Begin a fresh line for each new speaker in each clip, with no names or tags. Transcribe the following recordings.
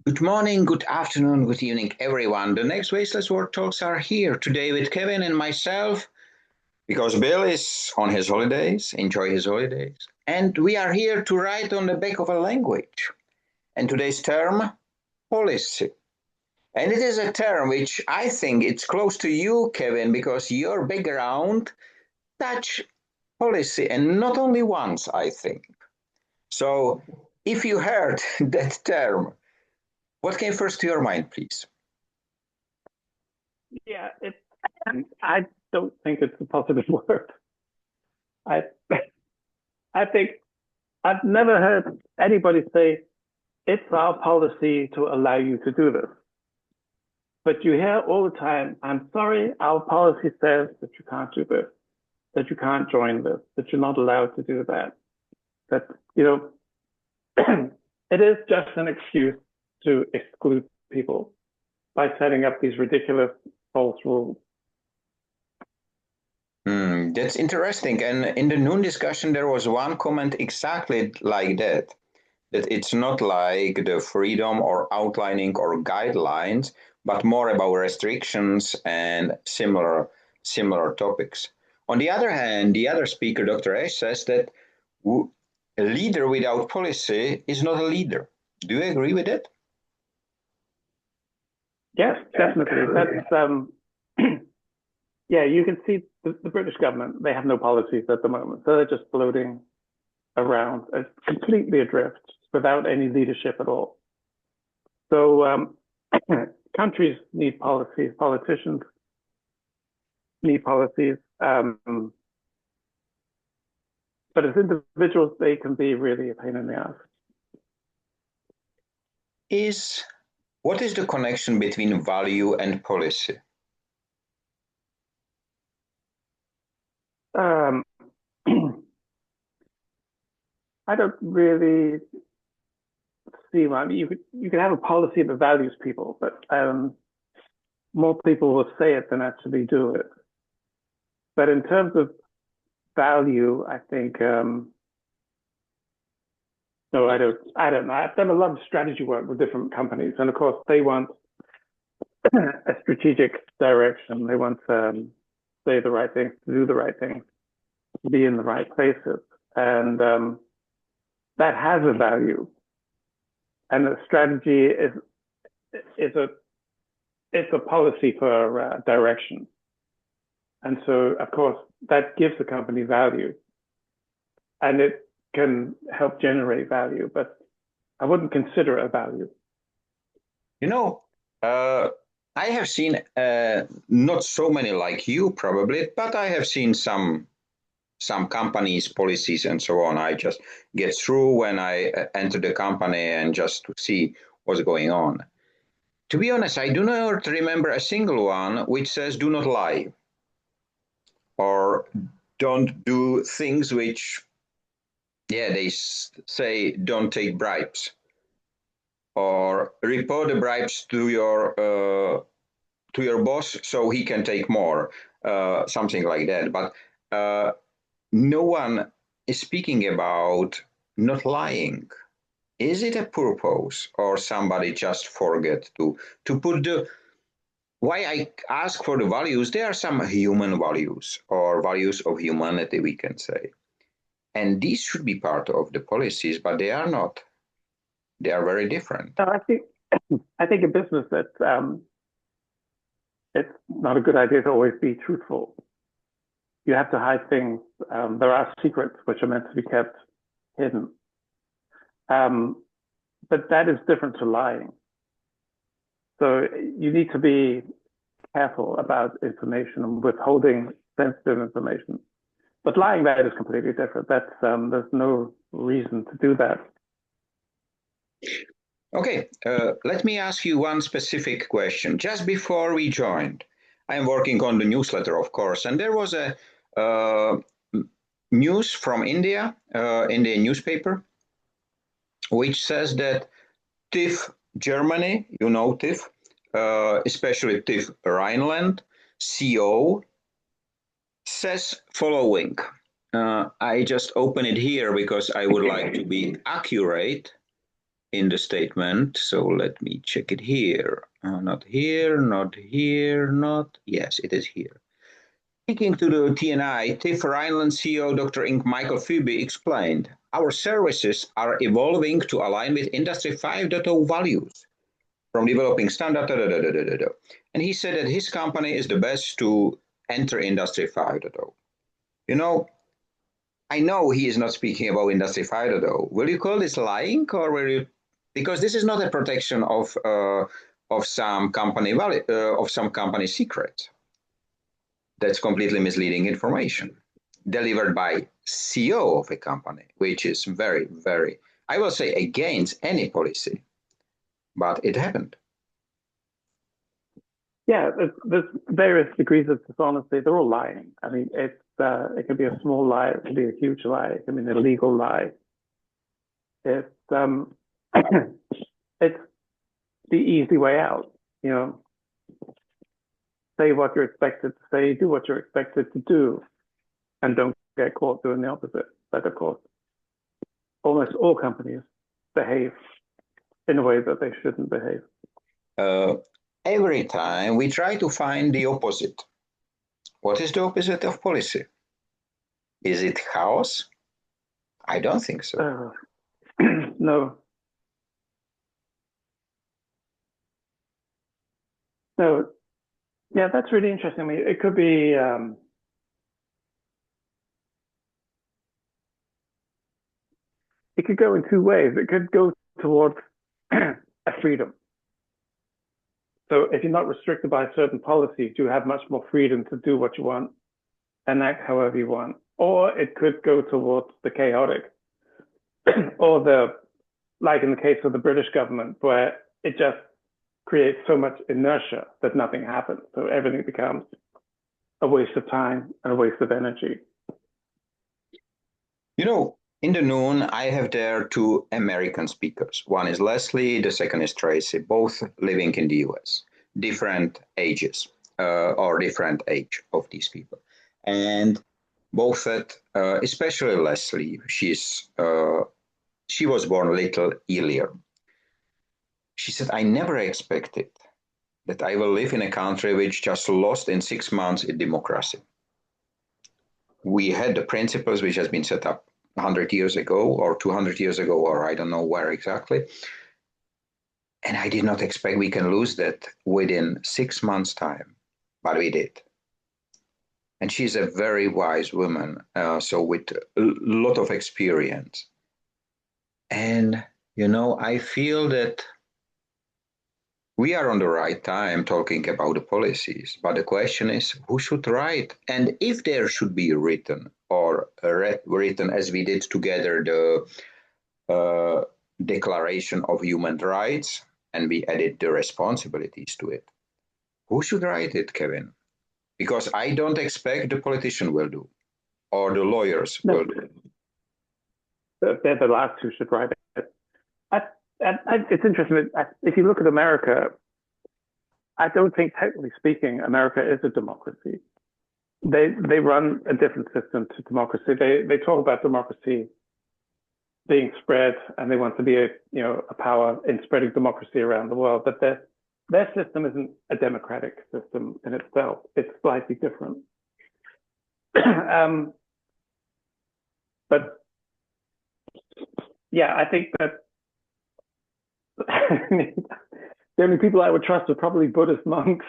Good morning, good afternoon, good evening, everyone. The next Wasteless World Talks are here today with Kevin and myself because Bill is on his holidays, enjoy his holidays. And we are here to write on the back of a language. And today's term, policy. And it is a term which I think it's close to you, Kevin, because your background touch policy and not only once, I think. So if you heard that term, what came first to your mind, please?
Yeah, I don't think it's a positive word. I I think I've never heard anybody say it's our policy to allow you to do this. But you hear all the time, I'm sorry, our policy says that you can't do this, that you can't join this, that you're not allowed to do that. That, it is just an excuse to exclude people by setting up these ridiculous false rules.
That's interesting. And in the noon discussion, there was one comment exactly like that, that it's not like the freedom or outlining or guidelines, but more about restrictions and similar topics. On the other hand, the other speaker, Dr. Ash, says that a leader without policy is not a leader. Do you agree with it?
Yes, definitely. Yeah, you can see the British government, they have no policies at the moment. So they're just floating around, completely adrift without any leadership at all. So countries need policies, politicians need policies. But as individuals, they can be really a pain in the ass.
What is the connection between value and policy?
I don't really see. I mean, you could have a policy that values people, but more people will say it than actually do it. But in terms of value, I think no, I don't know. I've done a lot of strategy work with different companies, and of course, they want a strategic direction. They want to say the right things, to do the right things, to be in the right places, and that has a value. And the strategy is a policy for direction, and so of course that gives the company value, and it can help generate value, but I wouldn't consider it a value.
You know, I have seen not so many like you probably, but I have seen some companies, policies, and so on. I just get through when I enter the company and just to see what's going on. To be honest, I do not remember a single one which says do not lie or don't do things which, yeah, they say don't take bribes or report the bribes to your boss so he can take more, something like that. But no one is speaking about not lying. Is it a purpose or somebody just forget to put the why I ask for the values? There are some human values or values of humanity, we can say. And these should be part of the policies, but they are not. They are very different.
So I think in business that it's not a good idea to always be truthful. You have to hide things. There are secrets which are meant to be kept hidden. But that is different to lying. So you need to be careful about information and withholding sensitive information. But lying, that is completely different. That's there's no reason to do that.
Okay, let me ask you one specific question. Just before we joined, I'm working on the newsletter, of course, and there was a news from India in the newspaper, which says that TIF Germany, you know TIF, especially TIF Rhineland, CO, says following. I just open it here because I would like to be accurate. in the statement. So let me check it here. Not here, not here, not. Yes, it is here. Speaking to the TNI, TIFF Rhineland CEO Dr. Inc. Michael Fube explained, our services are evolving to align with Industry 5.0 values, from developing standard, and he said that his company is the best to enter Industry 5.0. You know, I know he is not speaking about Industry 5.0. Will you call this lying, or will you? Because this is not a protection of some company of some company secret. That's completely misleading information delivered by CEO of a company, which is very, very, I will say, against any policy. But it happened.
Yeah, there's various degrees of dishonesty. They're all lying. I mean, it can be a small lie, it can be a huge lie, it can be an illegal lie. It's it's the easy way out. You know, say what you're expected to say, do what you're expected to do, and don't get caught doing the opposite. But of course, almost all companies behave in a way that they shouldn't behave.
Every time we try to find the opposite. What is the opposite of policy? Is it chaos? I don't think so.
No. So, yeah, that's really interesting. I mean, it could be it could go in two ways. It could go towards a freedom. So if you're not restricted by certain policies, you have much more freedom to do what you want and act however you want. Or it could go towards the chaotic, or like in the case of the British government, where it just creates so much inertia that nothing happens. So everything becomes a waste of time and a waste of energy.
You know, in the noon, I have there two American speakers. One is Leslie, the second is Tracy, both living in the US, different ages or different age of these people. And both said, especially Leslie, she was born a little earlier. She said, I never expected that I will live in a country which just lost in 6 months its democracy. We had the principles which has been set up 100 years ago or 200 years ago, or I don't know where exactly. And I did not expect we can lose that within 6 months' time, but we did. And she's a very wise woman, so with a lot of experience. And, you know, I feel that we are on the right time talking about the policies, but the question is who should write? And if there should be written or written as we did together the Declaration of Human Rights, and we added the responsibilities to it, who should write it, Kevin? Because I don't expect the politician will do or the lawyers will do.
They're the last who should write it. It's interesting. If you look at America, I don't think, technically speaking, America is a democracy. They run a different system to democracy. They talk about democracy being spread, and they want to be a power in spreading democracy around the world. But their system isn't a democratic system in itself. It's slightly different. But yeah, I think that the only people I would trust are probably Buddhist monks.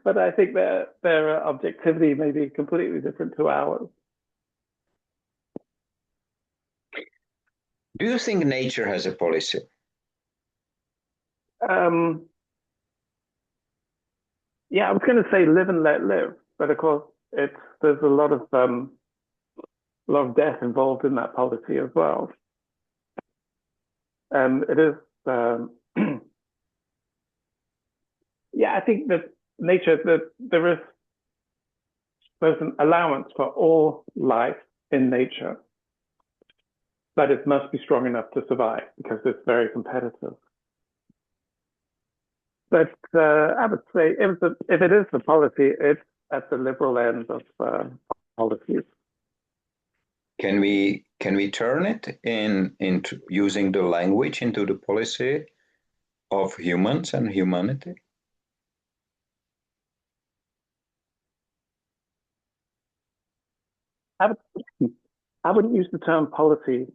But I think their objectivity may be completely different to ours.
Do you think nature has a policy?
Yeah, I was going to say live and let live, but of course there's a lot of death involved in that policy as well. It is, yeah, I think that nature, that there's an allowance for all life in nature, but it must be strong enough to survive because it's very competitive. But I would say if it is the policy, it's at the liberal end of policies.
Can we can we turn it into using the language into the policy of humans and humanity?
I would, I wouldn't use the term policy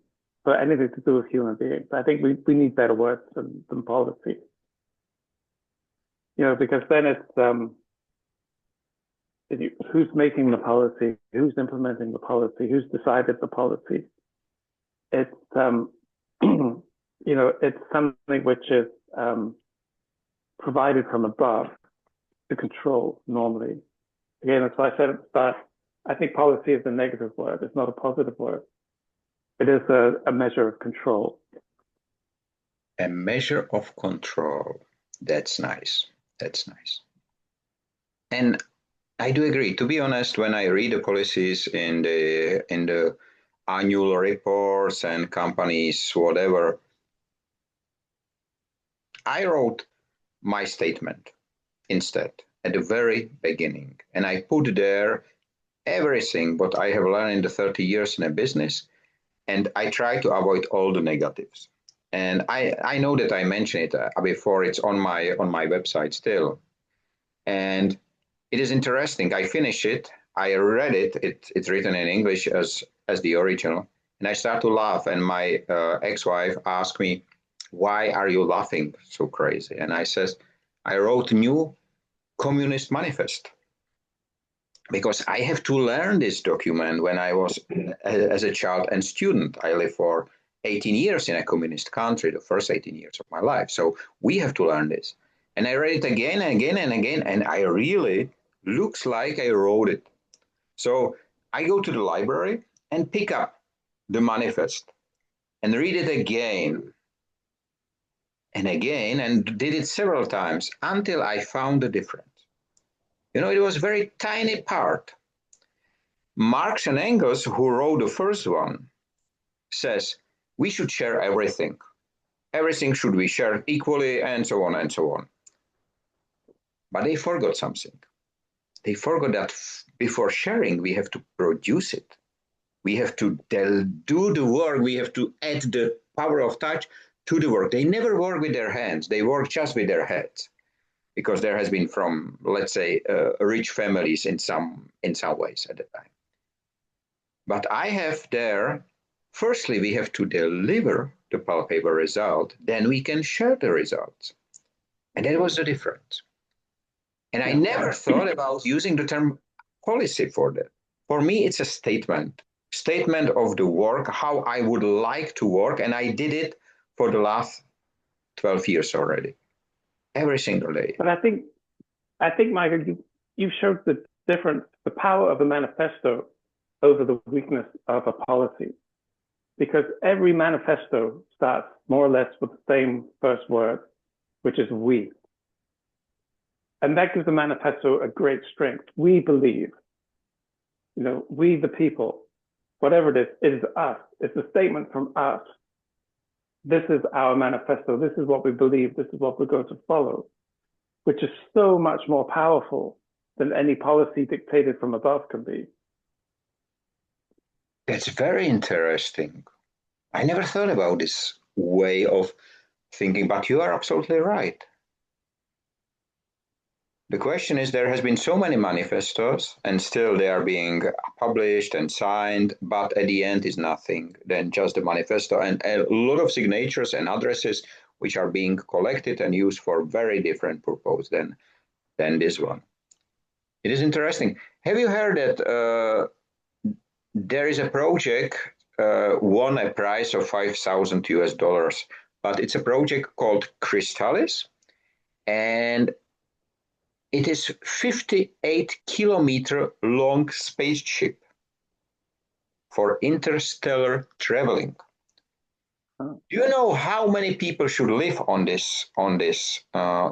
for anything to do with human beings. I think we need better words than policy. Because then it's who's making the policy, who's implementing the policy, who's decided the policy. It's it's something which is provided from above to control normally. Again, that's why I said at the start, I think policy is a negative word. It's not a positive word. It is a measure of control.
A measure of control. That's nice. That's nice. And I do agree. To be honest, when I read the policies in the annual reports and companies, whatever, I wrote my statement instead at the very beginning, and I put there everything what I have learned in the 30 years in a business, and I try to avoid all the negatives. And I know that I mentioned it before. It's on my website still, and it is interesting. I finish it. I read it. It's written in English as the original, and I start to laugh. And my ex-wife asked me, "Why are you laughing so crazy?" And I says, "I wrote a new communist manifest because I have to learn this document when I was as a child and student. I lived for 18 years in a communist country, the first 18 years of my life. So we have to learn this." And I read it again and again and again, and I really looks like I wrote it. So I go to the library and pick up the manifest and read it again and again and did it several times until I found the difference. It was a very tiny part. Marx and Engels, who wrote the first one, says we should share everything. Everything should be shared equally, and so on and so on. But they forgot something. They forgot that before sharing, we have to produce it. We have to do the work. We have to add the power of touch to the work. They never work with their hands. They work just with their heads, because there has been from, let's say, rich families in some ways at the time. But I have there, firstly, we have to deliver the palpable result, then we can share the results. And that was the difference. And I never thought about using the term policy for that. For me, it's a statement of the work, how I would like to work. And I did it for the last 12 years already, every single day.
But I think, Michael, you showed the difference, the power of a manifesto over the weakness of a policy. Because every manifesto starts more or less with the same first word, which is we. And that gives the manifesto a great strength. We believe, we the people, whatever it is us. It's a statement from us. This is our manifesto. This is what we believe. This is what we're going to follow, which is so much more powerful than any policy dictated from above can be.
That's very interesting. I never thought about this way of thinking, but you are absolutely right. The question is, there has been so many manifestos and still they are being published and signed, but at the end is nothing than just the manifesto and a lot of signatures and addresses which are being collected and used for very different purpose than this one. It is interesting. Have you heard that there is a project won a prize of $5,000, but it's a project called Crystallis, and it is 58-kilometer long spaceship for interstellar traveling. Do you know how many people should live on this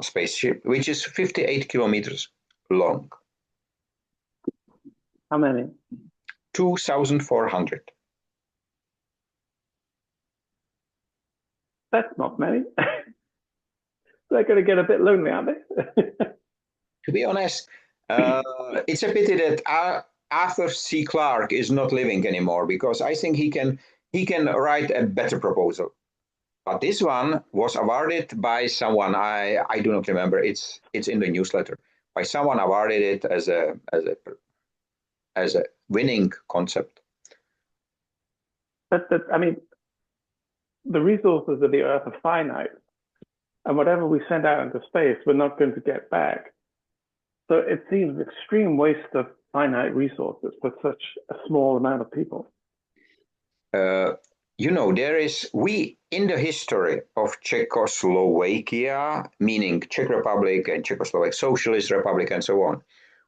spaceship, which is 58 kilometers long?
How many?
2,400.
That's not many. They're going to get a bit lonely, aren't they?
To be honest, it's a pity that Arthur C. Clarke is not living anymore, because I think he can he can write a better proposal. But this one was awarded by someone, I do not remember, it's in the newsletter, by someone awarded it as a winning concept.
But I mean, the resources of the Earth are finite, and whatever we send out into space, we're not going to get back. So it seems an extreme waste of finite resources for such a small amount of people.
You know, in the history of Czechoslovakia, meaning Czech Republic and Czechoslovak Socialist Republic and so on,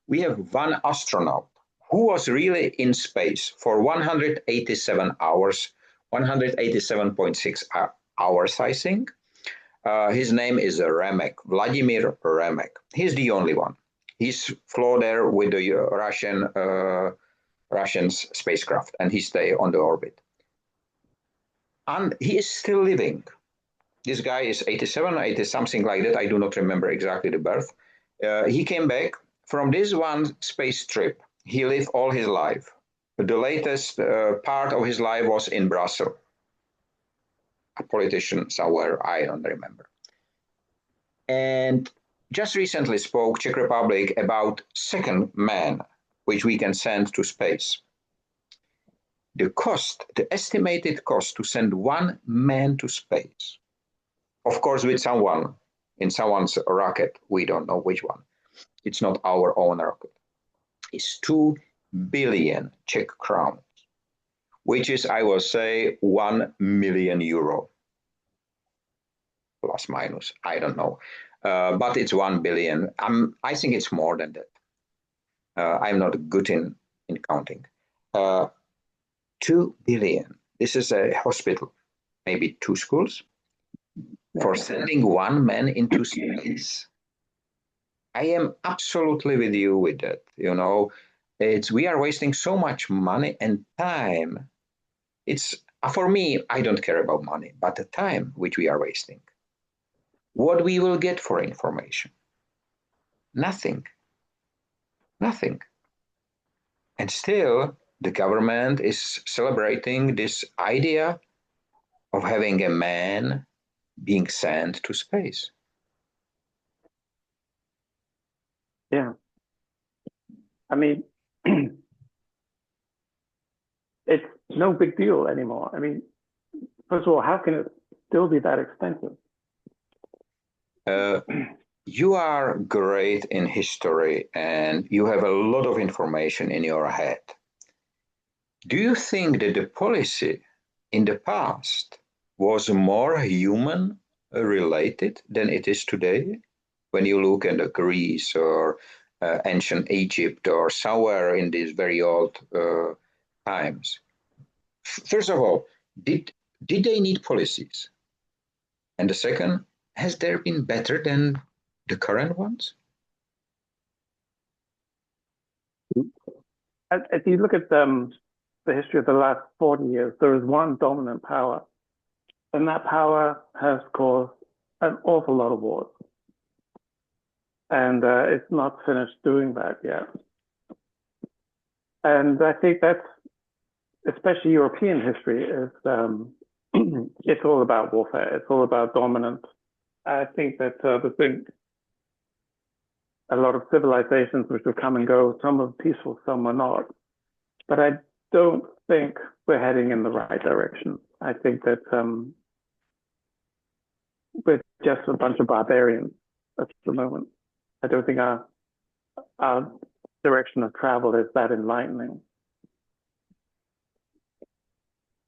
we have one astronaut who was really in space for 187 hours, 187.6 hours, I think. His name is Remek, Vladimir Remek. He's the only one. He's flew there with the Russian spacecraft, and he stayed on the orbit. And he is still living. This guy is 87, 80, something like that. I do not remember exactly the birth. He came back from this one space trip. He lived all his life. The latest part of his life was in Brussels. A politician somewhere, I don't remember. And just recently spoke Czech Republic about second man, which we can send to space. The estimated cost to send one man to space, of course, with someone in someone's rocket, we don't know which one. It's not our own rocket. Is 2 billion Czech crowns, which is, I will say, 1 million euro. Plus minus, I don't know. But it's 1 billion. I think it's more than that. I'm not good in counting. 2 billion. This is a hospital, maybe 2 schools, for sending one man into space. I am absolutely with you with that. You know, we are wasting so much money and time. It's for me, I don't care about money, but the time which we are wasting. What we will get for information? Nothing. Nothing. And still, the government is celebrating this idea of having a man being sent to space.
Yeah. I mean, it's no big deal anymore. I mean, first of all, how can it still be that expensive?
You are great in history and you have a lot of information in your head. Do you think that the policy in the past was more human related than it is today? When you look at Greece or ancient Egypt or somewhere in these very old times. First of all, did they need policies? And the second, has there been better than the current ones?
If you look at the history of the last 40 years, there is one dominant power, and that power has caused an awful lot of wars. And it's not finished doing that yet. And I think that's, especially European history, is it's all about warfare. It's all about dominance. I think that there's been a lot of civilizations which have come and go. Some are peaceful, some are not. But I don't think we're heading in the right direction. I think that we're just a bunch of barbarians at the moment. I don't think our direction of travel is that enlightening.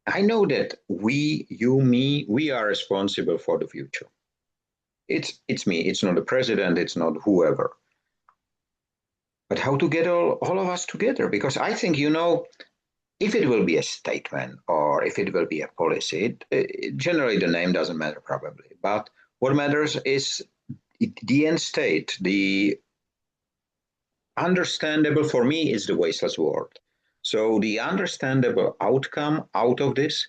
I know that you, me, we are responsible for the future. It's me. It's not the president. It's not whoever. But how to get all of us together? Because I think, you know, if it will be a statement or if it will be a policy, generally the name doesn't matter probably. But what matters is the end state. The understandable for me is the wasteless world. So the understandable outcome out of this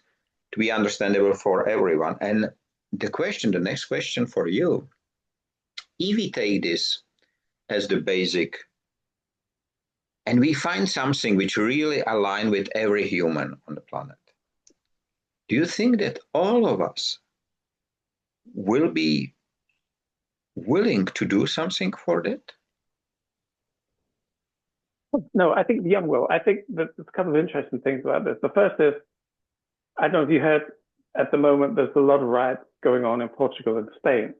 to be understandable for everyone. And the next question for you, if we take this as the basic and we find something which really aligns with every human on the planet, Do you think that all of us will be willing to do something for that?
No, I think the young will. I think that there's a couple of interesting things about this. The first is, I don't know if you heard, at the moment, there's a lot of riots going on in Portugal and Spain.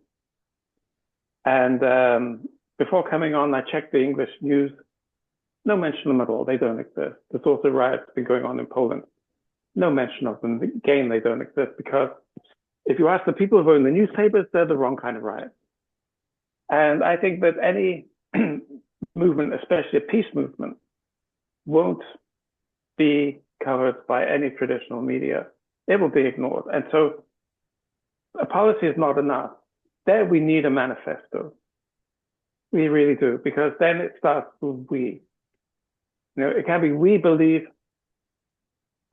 And before coming on, I checked the English news. No mention of them at all. They don't exist. There's also riots been going on in Poland. No mention of them. Again, they don't exist because if you ask the people who own the newspapers, they're the wrong kind of riots. And I think that any movement, especially a peace movement, won't be covered by any traditional media. It will be ignored. And so a policy is not enough. There we need a manifesto. We really do, because then it starts with we. You know, it can be we believe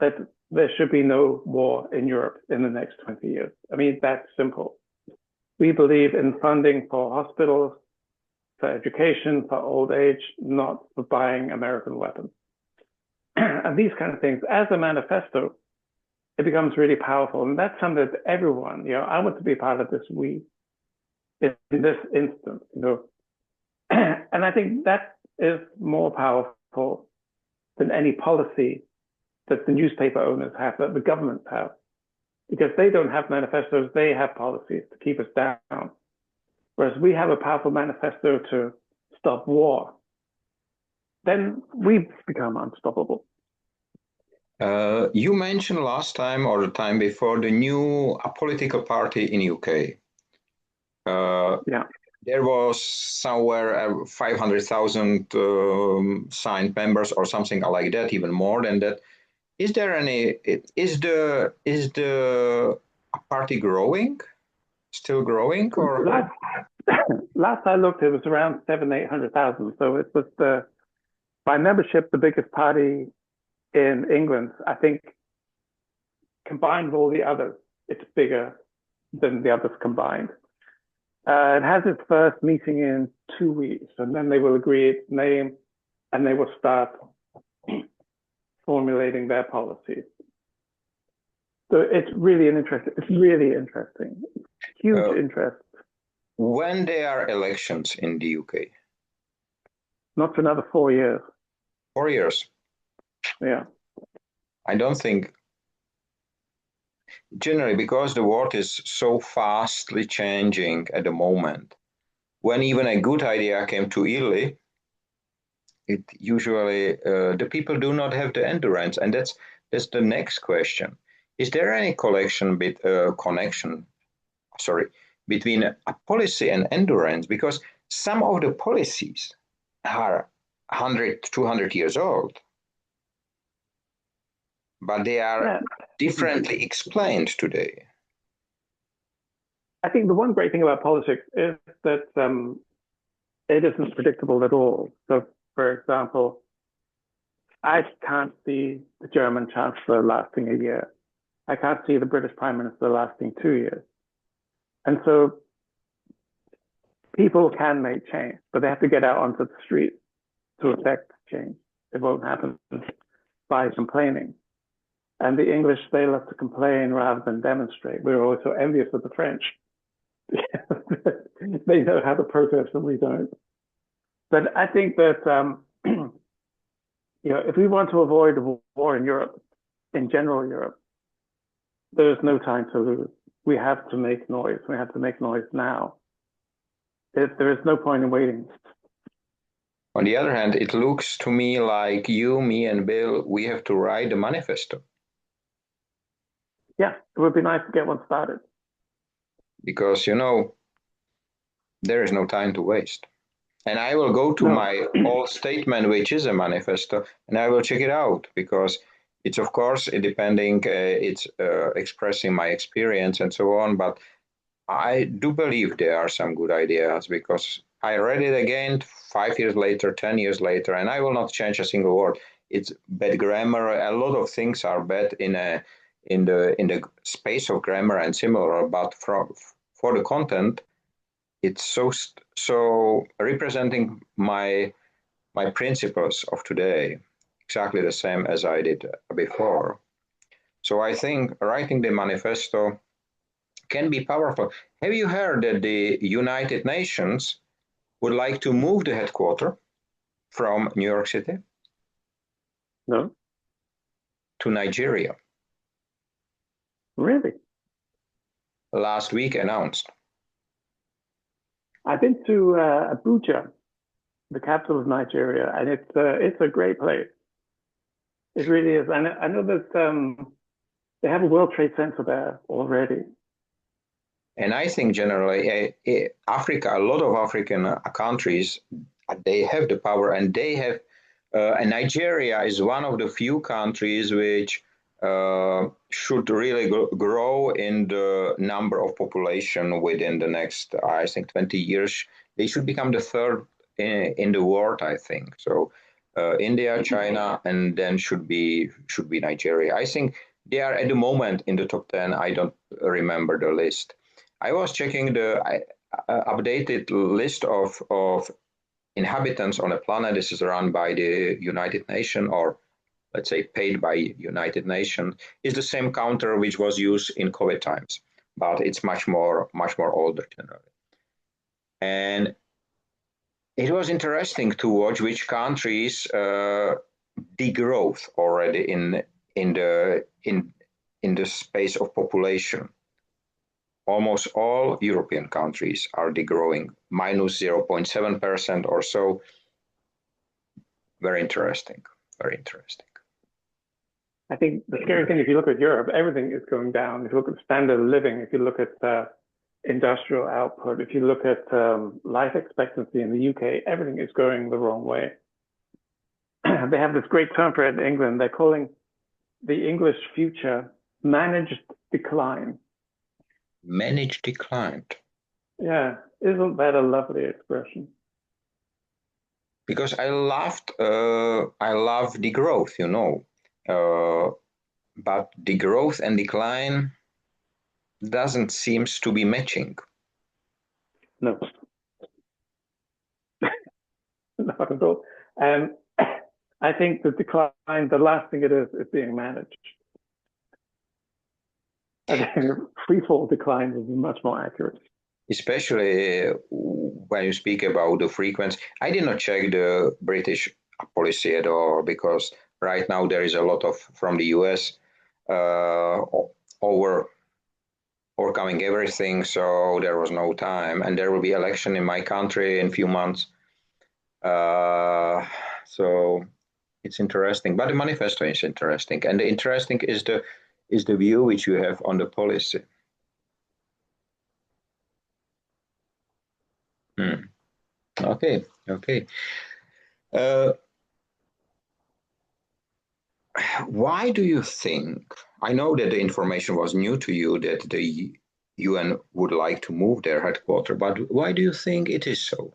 that there should be no war in Europe in the next 20 years. I mean, that's simple. We believe in funding for hospitals, for education, for old age, not for buying American weapons. And these kind of things, as a manifesto, it becomes really powerful. And that's something that everyone, you know, I want to be part of this we in this instance, you know. And I think that is more powerful than any policy that the newspaper owners have, that the governments have, because they don't have manifestos, they have policies to keep us down. Whereas we have a powerful manifesto to stop war, then we become unstoppable.
You mentioned last time or the time before the new political party in UK.
Yeah.
There was somewhere 500,000 signed members or something like that, even more than that. Is the party growing? Still growing, or?
Last I looked, it was around 800,000. So it was by membership, the biggest party in England. I think combined with all the others, it's bigger than the others combined. It has its first meeting in 2 weeks, and then they will agree its name, and they will start formulating their policies. So it's really interesting. Huge interest.
When there are elections in the UK?
Not for another 4 years.
4 years?
Yeah.
I don't think, generally, because the world is so fastly changing at the moment, when even a good idea came to Italy, it usually, the people do not have the endurance. And that's the next question. Is there any connection between a policy and endurance? Because some of the policies are 100, 200 years old, but they are differently explained today.
I think the one great thing about politics is that it isn't predictable at all. So, for example, I can't see the German chancellor lasting a year. I can't see the British prime minister lasting 2 years. And so people can make change, but they have to get out onto the street to affect change. It won't happen by complaining. And the English, they love to complain rather than demonstrate. We're also envious of the French. They know how to protest and we don't. But I think that, you know, if we want to avoid war in Europe, in general Europe, there's no time to lose. We have to make noise. We have to make noise now. There is no point in waiting.
On the other hand, it looks to me like you, me, and Bill, we have to write a manifesto.
Yeah, it would be nice to get one started.
Because, you know, there is no time to waste. And I will go to my old statement, which is a manifesto, and I will check it out, because it's, of course, it's expressing my experience and so on. But I do believe there are some good ideas, because I read it again 5 years later, 10 years later, and I will not change a single word. It's bad grammar. A lot of things are bad in the space of grammar and similar, but for the content, it's so representing my principles of today, exactly the same as I did before. So I think writing the manifesto can be powerful. Have you heard that the United Nations would like to move the headquarters from New York City
No,
to Nigeria?
really.
Last week announced.
I've been to Abuja, the capital of Nigeria, and it's a great place. It really is. And I know that they have a World Trade Center there already.
And I think generally, Africa, a lot of African countries, they have the power, and they have. And Nigeria is one of the few countries which should really grow in the number of population within the next, I think, 20 years. They should become the third in the world, I think. So India, China, and then should be Nigeria. I think they are at the moment in the top 10. I don't remember the list. I was checking the updated list of inhabitants on a planet. This is run by the United Nations, or let's say paid by United Nations, is the same counter which was used in COVID times, but it's much more older generally. And it was interesting to watch which countries degrowth already in the space of population. Almost all European countries are degrowing, minus 0.7% or so. Very interesting, very interesting.
I think the scary thing, if you look at Europe, everything is going down. If you look at standard of living, if you look at industrial output, if you look at life expectancy in the UK, everything is going the wrong way. They have this great term for it in England. They're calling the English future managed decline.
Managed decline.
Yeah, isn't that a lovely expression?
Because I love the growth, but the growth and decline doesn't seems to be matching.
No, not at all. I think the decline, the last thing it is being managed. I think free fall decline is much more accurate.
Especially when you speak about the frequency. I did not check the British policy at all, because right now there is a lot of from the US overcoming everything, so there was no time, and there will be election in my country in a few months. So it's interesting, but the manifesto is interesting, and the interesting is the view which you have on the policy. Okay. Why do you think, I know that the information was new to you that the UN would like to move their headquarters, but why do you think it is so?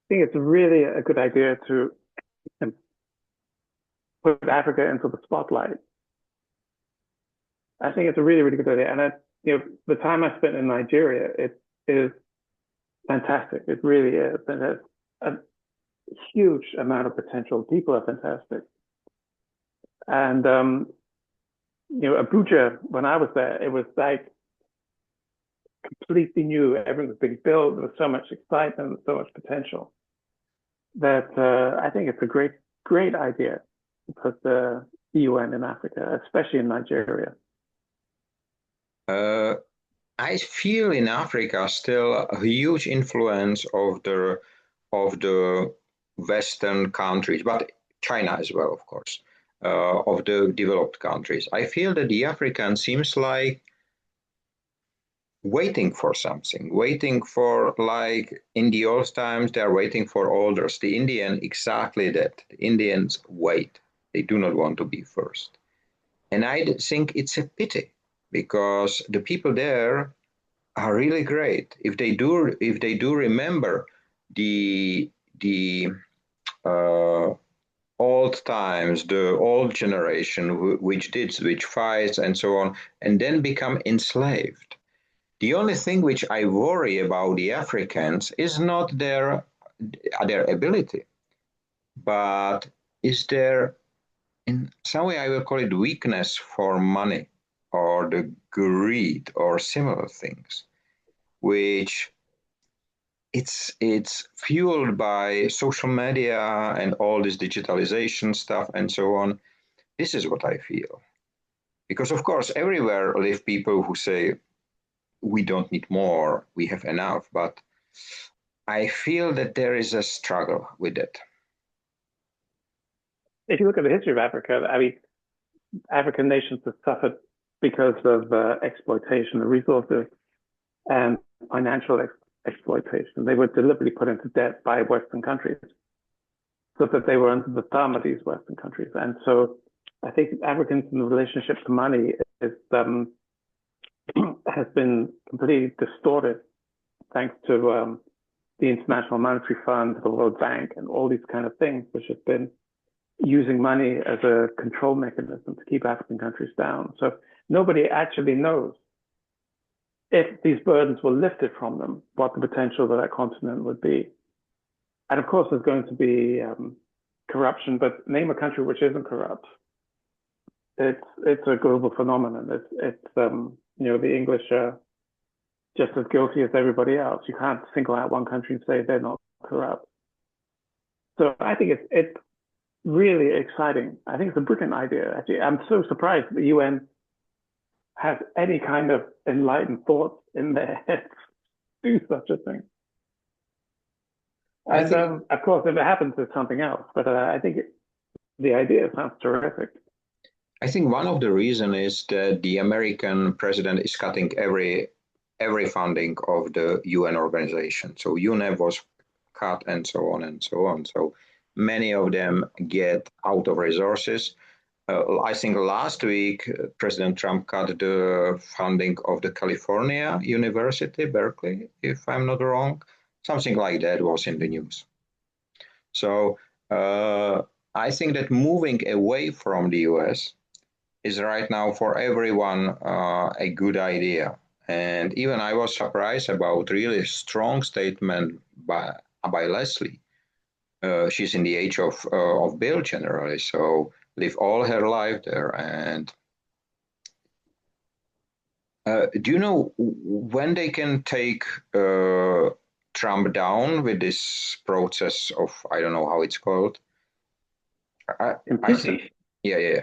I think it's really a good idea to put Africa into the spotlight. I think it's a really, really good idea. And the time I spent in Nigeria, it is fantastic. It really is. It has a huge amount of potential. People are fantastic. And Abuja, when I was there, it was like completely new. Everything was being built. There was so much excitement, so much potential that I think it's a great idea to put the UN in Africa, especially in Nigeria.
I feel in Africa still a huge influence of the Western countries, but China as well, of course, of the developed countries. I feel that the African seems like waiting for something, waiting for, like in the old times, they're waiting for orders. The Indian, exactly that. The Indians wait. They do not want to be first. And I think it's a pity, because the people there are really great. If they do remember the old times, the old generation which fights and so on, and then become enslaved. The only thing which I worry about the Africans is not their ability, but is their in some way I will call it weakness for money or the greed or similar things, which it's fueled by social media and all this digitalization stuff and so on. This is what I feel. Because of course everywhere live people who say we don't need more, we have enough, but I feel that there is a struggle with it.
If you look at the history of Africa, I mean, African nations have suffered because of exploitation of resources and financial exploitation. They were deliberately put into debt by Western countries so that they were under the thumb of these Western countries. And so I think Africans in relationship to money is has been completely distorted thanks to the International Monetary Fund, the World Bank, and all these kind of things, which have been using money as a control mechanism to keep African countries down. So nobody actually knows if these burdens were lifted from them, what the potential of that continent would be. And of course, there's going to be corruption, but name a country which isn't corrupt. It's a global phenomenon. It's the English are just as guilty as everybody else. You can't single out one country and say they're not corrupt. So I think it's really exciting. I think it's a brilliant idea. Actually, I'm so surprised the UN has any kind of enlightened thoughts in their heads to do such a thing. And of course, if it happens, it's something else. But I think the idea sounds terrific.
I think one of the reasons is that the American president is cutting every funding of the UN organization. So UNEP was cut and so on and so on. So many of them get out of resources. I think last week, President Trump cut the funding of the California University, Berkeley, if I'm not wrong. Something like that was in the news. So I think that moving away from the US is right now for everyone a good idea. And even I was surprised about really strong statement by Leslie. She's in the age of Bill generally, so live all her life there. And do you know when they can take Trump down with this process of, I don't know how it's called? I think, yeah.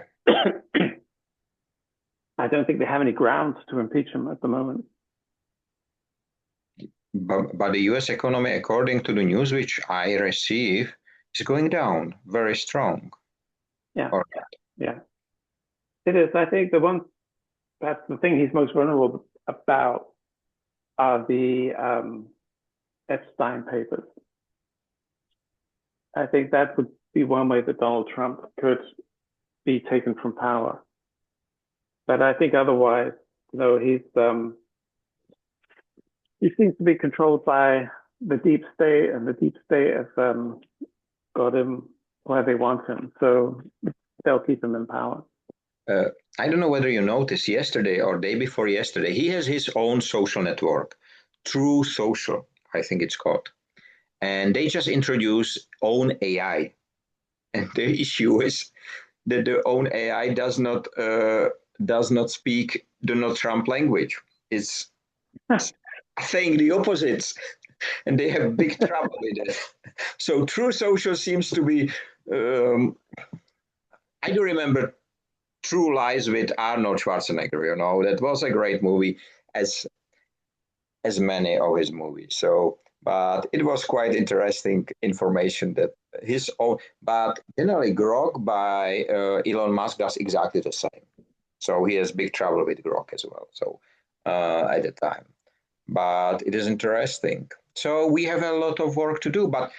I don't think they have any grounds to impeach him at the moment.
But the US economy, according to the news which I receive, is going down very strong.
Yeah. It is. I think that's the thing he's most vulnerable about are the Epstein papers. I think that would be one way that Donald Trump could be taken from power. But I think otherwise, he seems to be controlled by the deep state, and the deep state has got him where they want him. So they'll keep him in power.
I don't know whether you noticed yesterday or day before yesterday, he has his own social network, True Social, I think it's called. And they just introduced own AI. And the issue is that the own AI does not speak the Donald Trump language. It's saying the opposites, and they have big trouble with it. So True Social seems to be. I do remember True Lies with Arnold Schwarzenegger. That was a great movie, as many of his movies. So, but it was quite interesting information that his own. But generally, Grok by Elon Musk does exactly the same. So he has big trouble with Grok as well. So at the time, but it is interesting. So we have a lot of work to do. But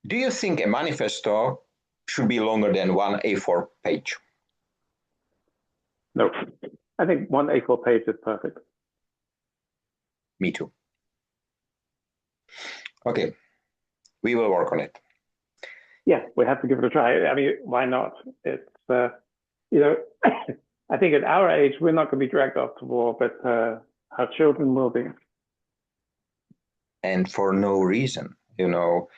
do you think a manifesto should be longer than one A4 page?
No, I think one A4 page is perfect.
Me too. Okay, we will work on it.
Yeah, we have to give it a try. I mean, why not? It's I think at our age we're not going to be dragged off to war, but our children will be.
And for no reason,
No.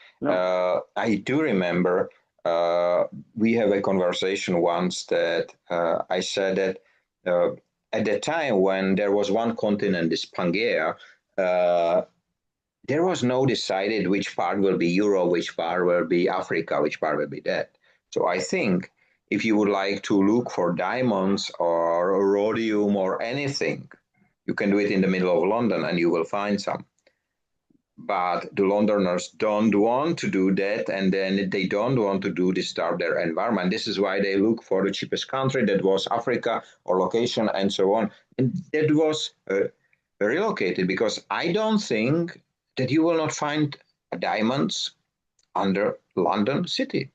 I do remember we have a conversation once that I said that at the time when there was one continent, this Pangea, there was no decided which part will be Europe, which part will be Africa, which part will be that. So I think if you would like to look for diamonds or rhodium or anything, you can do it in the middle of London and you will find some. But the Londoners don't want to do that, and then they don't want to disturb their environment. This is why they look for the cheapest country, that was Africa or location and so on. And that was relocated, because I don't think that you will not find diamonds under London city.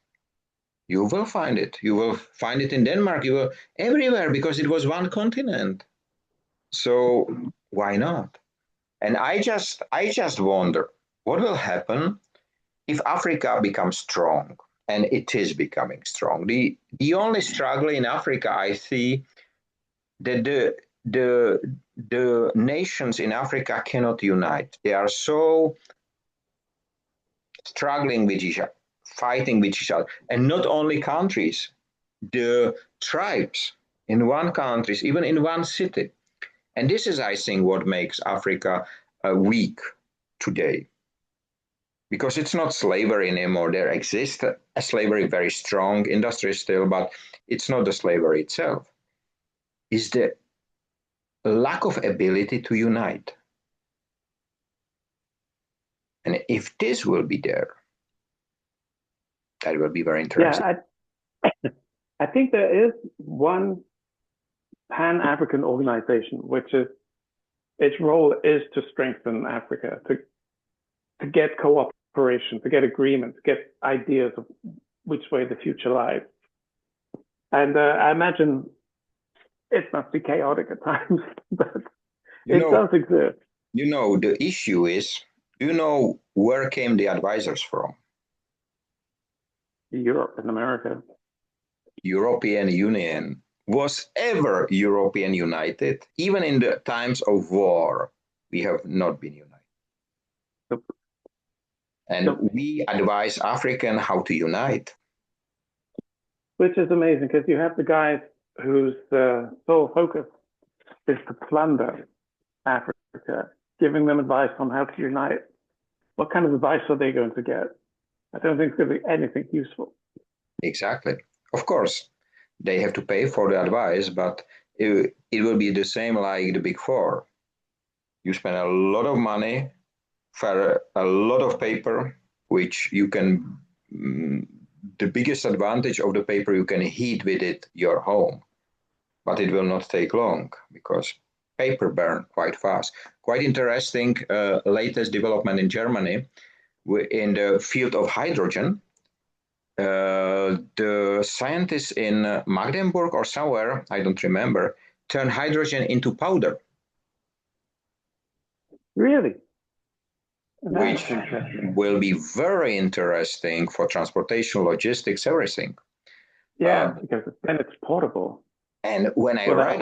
You will find it. You will find it in Denmark. You will everywhere, because it was one continent. So why not? And I just wonder what will happen if Africa becomes strong, and it is becoming strong. The only struggle in Africa I see that the nations in Africa cannot unite. They are so struggling with each other, fighting with each other, and not only countries, the tribes in one country, even in one city. And this is, I think, what makes Africa weak today. Because it's not slavery anymore. There exists a slavery, very strong industry still, but it's not the slavery itself. It's the lack of ability to unite. And if this will be there, that will be very interesting.
Yeah, I think there is one Pan-African organization, which is its role is to strengthen Africa, to get cooperation, to get agreement, to get ideas of which way the future lies. And I imagine it must be chaotic at times, but it does exist.
You know, the issue is, do you know where came the advisors from?
Europe and America.
European Union. Was ever European united? Even in the times of war, we have not been united.
Nope.
And
Nope.
we advise African how to unite.
Which is amazing, because you have the guys whose sole focus is to plunder Africa, giving them advice on how to unite. What kind of advice are they going to get? I don't think it's going to be anything useful.
Exactly. Of course, they have to pay for the advice, but it will be the same like the Big Four. You spend a lot of money for a lot of paper, which you can, the biggest advantage of the paper, you can heat with it your home. But it will not take long, because paper burn quite fast. Quite interesting latest development in Germany in the field of hydrogen. The scientists in Magdeburg or somewhere, I don't remember, turn hydrogen into powder.
Really?
Which will be very interesting for transportation, logistics, everything.
Yeah, because then it's portable.
And when I read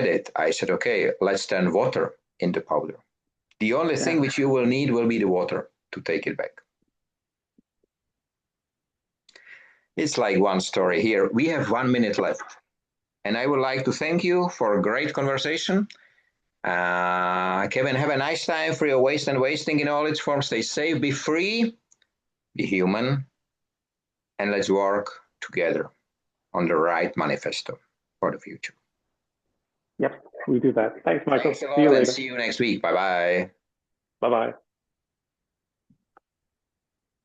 it, I said, okay, let's turn water into powder. The only thing which you will need will be the water to take it back. It's like one story here. We have 1 minute left. And I would like to thank you for a great conversation. Kevin, have a nice time. Free of waste and wasting in all its forms. Stay safe, be free, be human, and let's work together on the right manifesto for the future.
Yep, we do that. Thanks, Michael.
Thanks a lot, and see you next week. Bye-bye.
Bye-bye.